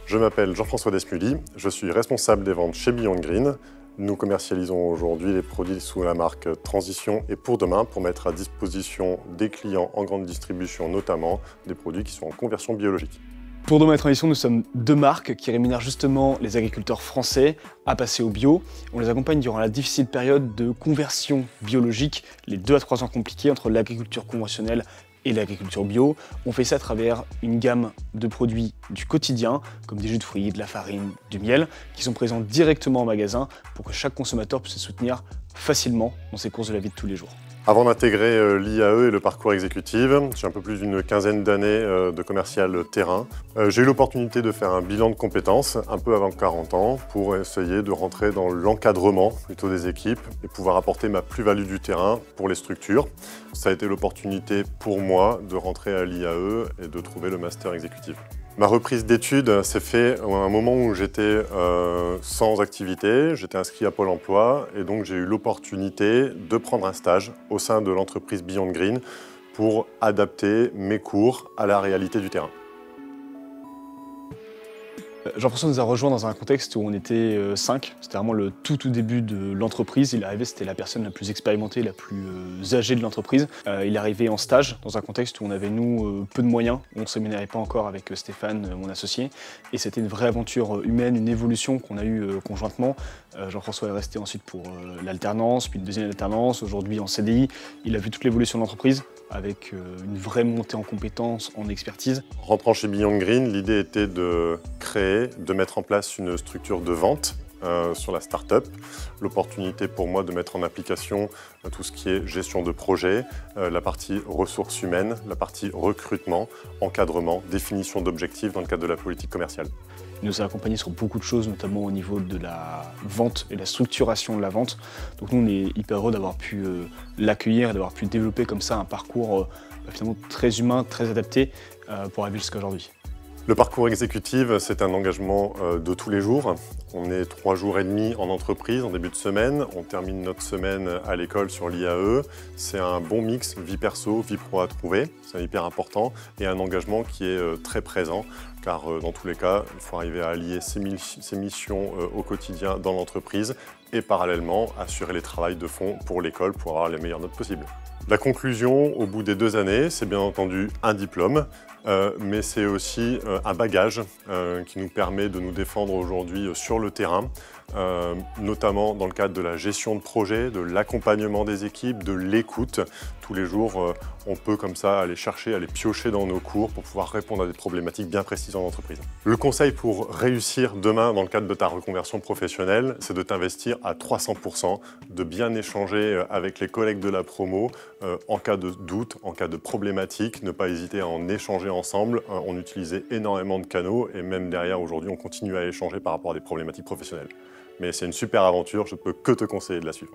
Je m'appelle Jean-François Desmully, je suis responsable des ventes chez Beyond Green. Nous commercialisons aujourd'hui les produits sous la marque Transition et Pour Demain pour mettre à disposition des clients en grande distribution notamment des produits qui sont en conversion biologique. Pour Demain et Transition, nous sommes deux marques qui rémunèrent justement les agriculteurs français à passer au bio. On les accompagne durant la difficile période de conversion biologique, les 2 à 3 ans compliqués entre l'agriculture conventionnelle et l'agriculture bio. On fait ça à travers une gamme de produits du quotidien, comme des jus de fruits, de la farine, du miel, qui sont présents directement en magasin pour que chaque consommateur puisse se soutenir facilement dans ses courses de la vie de tous les jours. Avant d'intégrer l'IAE et le parcours exécutif, j'ai un peu plus d'une quinzaine d'années de commercial terrain. J'ai eu l'opportunité de faire un bilan de compétences un peu avant 40 ans pour essayer de rentrer dans l'encadrement plutôt des équipes et pouvoir apporter ma plus-value du terrain pour les structures. Ça a été l'opportunité pour moi de rentrer à l'IAE et de trouver le master exécutif. Ma reprise d'études s'est faite à un moment où j'étais sans activité, j'étais inscrit à Pôle emploi et donc j'ai eu l'opportunité de prendre un stage au sein de l'entreprise Beyond Green pour adapter mes cours à la réalité du terrain. Jean-François nous a rejoint dans un contexte où on était 5. C'était vraiment le tout début de l'entreprise. Il est arrivé, c'était la personne la plus expérimentée, la plus âgée de l'entreprise. Il est arrivé en stage dans un contexte où on avait, nous, peu de moyens. On ne se rémunérait pas encore avec Stéphane, mon associé. Et c'était une vraie aventure humaine, une évolution qu'on a eue conjointement. Jean-François est resté ensuite pour l'alternance, puis une deuxième alternance, aujourd'hui en CDI. Il a vu toute l'évolution de l'entreprise avec une vraie montée en compétences, en expertise. Rentrant chez Beyond Green, l'idée était de créer, de mettre en place une structure de vente sur la start-up. L'opportunité pour moi de mettre en application tout ce qui est gestion de projet, la partie ressources humaines, la partie recrutement, encadrement, définition d'objectifs dans le cadre de la politique commerciale. Il nous a accompagnés sur beaucoup de choses, notamment au niveau de la vente et la structuration de la vente. Donc nous, on est hyper heureux d'avoir pu l'accueillir et d'avoir pu développer comme ça un parcours finalement très humain, très adapté pour arriver jusqu'à aujourd'hui. Le parcours exécutif, c'est un engagement de tous les jours. On est 3 jours et demi en entreprise, en début de semaine. On termine notre semaine à l'école sur l'IAE. C'est un bon mix vie perso, vie pro à trouver. C'est hyper important. Et un engagement qui est très présent. Car dans tous les cas, il faut arriver à allier ses missions au quotidien dans l'entreprise et parallèlement assurer les travaux de fond pour l'école pour avoir les meilleures notes possibles. La conclusion, au bout des 2 années, c'est bien entendu un diplôme, mais c'est aussi un bagage qui nous permet de nous défendre aujourd'hui sur le terrain, notamment dans le cadre de la gestion de projet, de l'accompagnement des équipes, de l'écoute. Tous les jours, on peut comme ça aller chercher, aller piocher dans nos cours pour pouvoir répondre à des problématiques bien précises en entreprise. Le conseil pour réussir demain dans le cadre de ta reconversion professionnelle, c'est de t'investir à 300%, de bien échanger avec les collègues de la promo en cas de doute, en cas de problématique, ne pas hésiter à en échanger ensemble. On utilisait énormément de canaux et même derrière aujourd'hui, on continue à échanger par rapport à des problématiques professionnelles. Mais c'est une super aventure, je ne peux que te conseiller de la suivre.